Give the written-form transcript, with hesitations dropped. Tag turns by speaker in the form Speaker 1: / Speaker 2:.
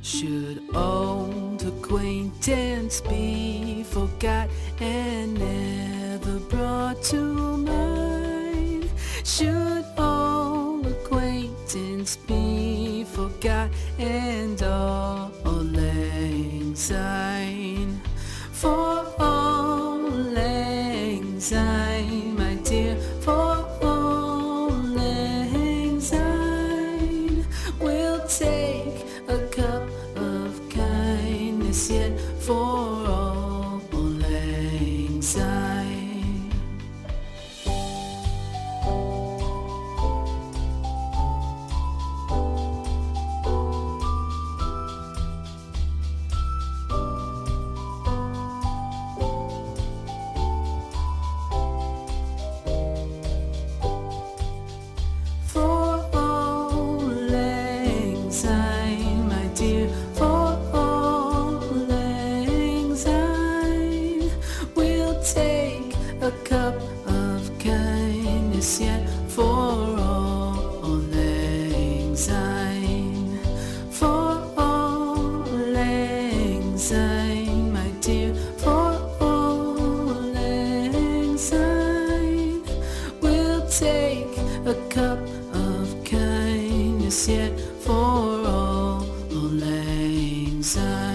Speaker 1: Should old acquaintance be forgot and never brought to mind? Should old acquaintance be forgot and all lang syne? For all lang syne, my dear, for all lang syne, we'll take a cup of kindness yet for all lang syne. For all lang syne, my dear, for all lang syne, we'll take a cup of kindness yet for all lang syne. For all lang syne, my dear, for all lang syne, we'll take a cup of kindness yet for all lang syne.